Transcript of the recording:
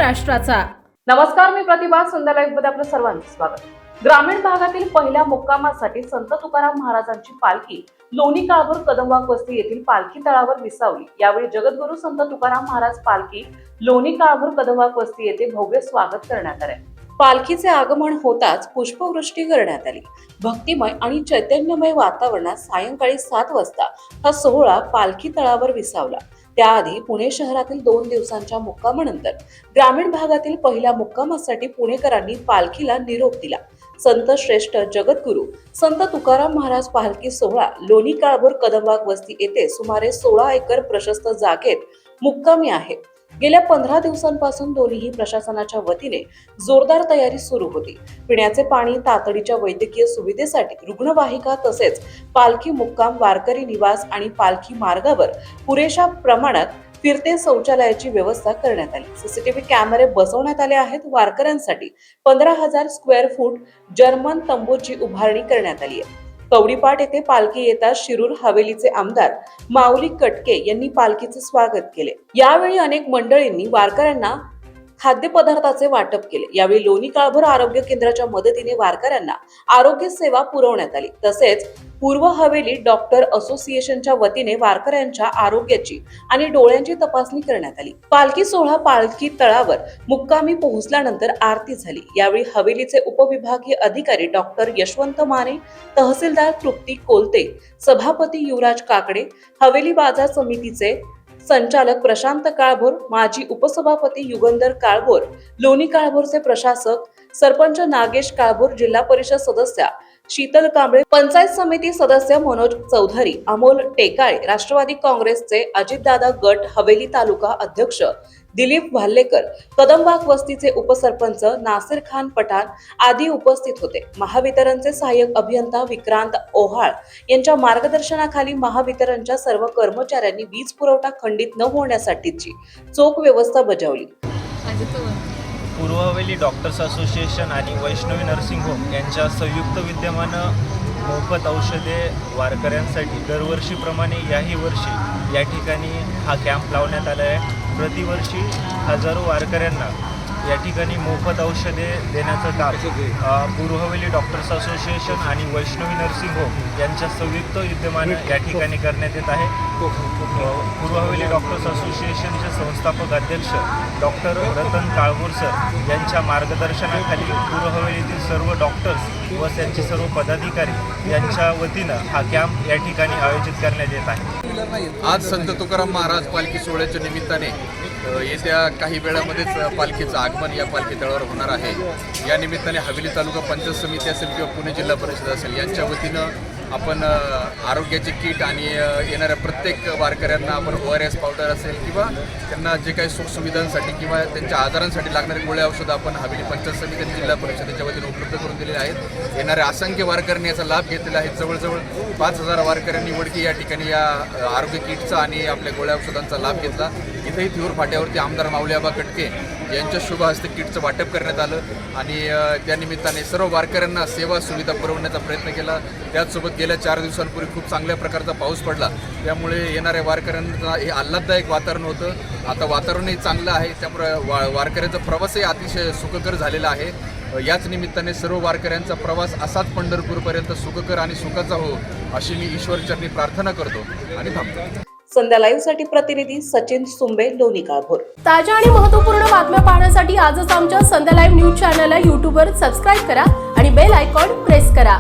महाराष्ट्राचा। नमस्कार, मी प्रतिभा. संध्या लाईव्ह मध्ये आपलं सर्वांचं स्वागत। ग्रामीण भागातील पहिल्या मुक्कामासाठी संत तुकाराम महाराजांची पालखी लोणी काळभोर कदमवाग वस्ती येथील पालखी तळावर विसावली। यावेळी जगद्गुरू संत तुकाराम महाराज पालखी लोणी काळभोर कदमवाग वस्ती येथे भव्य स्वागत करण्यात आले। पालखीचे आगमन होताच पुष्पवृष्टी करण्यात आली। भक्तिमय आणि चैतन्यमय वातावरणात सायंकाळी 7 वाजता हा सोहळा पालखी तळावर विसावला। त्याआधी पुणे शहरातील 2 दिवसांच्या मुक्कामानंतर ग्रामीण भागातील पहिल्या मुक्कामासाठी पुणेकरांनी पालखीला निरोप दिला। संत श्रेष्ठ जगद्गुरू संत तुकाराम महाराज पालखी सोहळा लोणी काळभोर कदमवाग वस्ती येथे सुमारे 16 एकर प्रशस्त जागेत मुक्कामी आहे। गेल्या 15 दिवसांपासून दोन्ही प्रशासनाच्या वतीने जोरदार तयारी सुरू होती। पिण्याचे पाणी, तातडीच्या वैद्यकीय सुविधेसाठी रुग्णवाहिका तसेच पालखी मुक्काम, वारकरी निवास आणि पालखी मार्गावर पुरेशा प्रमाणात फिरते शौचालयाची व्यवस्था करण्यात आली। सीसीटीव्ही कॅमेरे बसवण्यात आले आहेत। वारकऱ्यांसाठी 15,000 स्क्वेअर फूट जर्मन तंबूची उभारणी करण्यात आली आहे। कवडीपाट येथे पालखी येताच शिरूर हवेलीचे आमदार माऊली कटके यांनी पालखीचे स्वागत केले। यावेळी अनेक मंडळींनी वारकऱ्यांना खाद्यपदार्थाचे वाटप केले। यावेळी लोणी काळभोर आरोग्य केंद्राच्या मदतीने वारकऱ्यांना आरोग्य सेवा पुरवण्यात आली। तसेच पूर्व हवेली डॉक्टर असोसिएशनच्या वतीने वारकऱ्यांच्या आरोग्याची आणि डोळ्यांची तपासणी करण्यात आली। पालखी सोहळा पालखी तळावर मुक्कामी पोहोचल्यानंतर आरती झाली। यावेळी हवेलीचे उपविभागीय अधिकारी डॉक्टर यशवंत माने, तहसीलदार तृप्ती कोलते, सभापती युवराज काकडे, हवेली बाजार समितीचे संचालक प्रशांत काळभोर, माजी उपसभापती युगंधर काळभोर, लोणी काळभोरचे प्रशासक सरपंच नागेश काळभोर, जिल्हा परिषद सदस्या शीतल कांबळे, पंचायत समिती सदस्य मनोज चौधरी, अमोल टेकाळे, राष्ट्रवादी काँग्रेसचे अजितदादा गट हवेली तालुका अध्यक्ष दिलीप भाल्लेकर, कदमवाग वस्तीचे उपसरपंच नासिर खान पठाण आदी उपस्थित होते। महावितरणचे सहाय्यक अभियंता विक्रांत ओहाळ यांच्या मार्गदर्शनाखाली महावितरणच्या सर्व कर्मचाऱ्यांनी वीज पुरवठा खंडित न होण्यासाठीची चोख व्यवस्था बजावली। पूर्व हवेली डॉक्टर्स असोसिएशन आणि वैष्णवी नर्सिंग होम यांच्या संयुक्त विद्यमानं मोफत औषधे वारकऱ्यांसाठी दरवर्षीप्रमाणे याही वर्षी या ठिकाणी हा कॅम्प लावण्यात आला आहे। प्रतिवर्षी हजारो वारकऱ्यांना या ठिकाणी मोफत औषधे देण्याचं काम पूर्व हवेली डॉक्टर्स असोसिएशन आणि वैष्णवी नर्सिंग होम यांच्या संयुक्त विद्यमानं या ठिकाणी करण्यात येत आहे। पूर्व हवेली डॉक्टर्स असोसिएशनचे संस्थापक अध्यक्ष डॉक्टर रतन काळभोर सर यांच्या मार्गदर्शनाखाली पूर्व हवेलीतील सर्व डॉक्टर्स व त्यांचे सर्व पदाधिकारी यांच्या वतीनं हा कॅम्प या ठिकाणी आयोजित करण्यात येत आहे। आज संत तुकाराम महाराज पालखी सोहळ्याच्या निमित्ताने येत्या काही वेळामध्येच पालखीचं आगमन या पालखी तळावर होणार आहे। या निमित्ताने हवेली तालुका पंचायत समिती असेल किंवा पुणे जिल्हा परिषद असेल यांच्या वतीनं आपण आरोग्याचे किट आणि येणाऱ्या प्रत्येक वारकऱ्यांना आपण ORS पावडर असेल किंवा त्यांना जे काही सुखसुविधांसाठी किंवा त्यांच्या आजारांसाठी लागणारे गोळ्या औषधं आपण हवेली पंचायत समिती आणि जिल्हा परिषदेच्या वतीने उपलब्ध करून दिलेले आहेत। येणाऱ्या असंख्य वारकऱ्यांनी याचा लाभ घेतलेला आहे। जवळजवळ 5,000 वारकऱ्यांनी वडकी या ठिकाणी या आरोग्य किटचा आणि आपल्या गोळ्या औषधांचा लाभ घेतला। इथेही थिरूर फाट्यावरती आमदार माऊली कटके यांच्या शुभ हस्ते किटचं वाटप करण्यात आलं आणि त्यानिमित्ताने सर्व वारकऱ्यांना सेवा सुविधा पुरवण्याचा प्रयत्न केला। त्याचसोबत गेल्या 4 दिवसांपूर्वी खूप चांगल्या प्रकारचा पाऊस पडला, त्यामुळे येणाऱ्या वारकऱ्यांना हे आल्हाददायक वातावरण होतं। आता वातावरणही चांगलं आहे, त्यामुळे वारकऱ्यांचा प्रवासही अतिशय सुखकर झालेला आहे। याच निमित्ताने सर्व वारकऱ्यांचा प्रवास असाच पंढरपूरपर्यंत सुखकर आणि सुखाचा हो अशी मी ईश्वरचरणी प्रार्थना करतो आणि थांबतो। संध्या लाईव्ह साठी प्रतिनिधी सचिन सुंबे, लोणी काळभोर। ताज्या आणि महत्त्वपूर्ण बातम्या पाहण्यासाठी आजच आमच्या संध्या लाईव्ह न्यूज चॅनलला YouTube वर सबस्क्राईब करा आणि बेल आयकॉन प्रेस करा।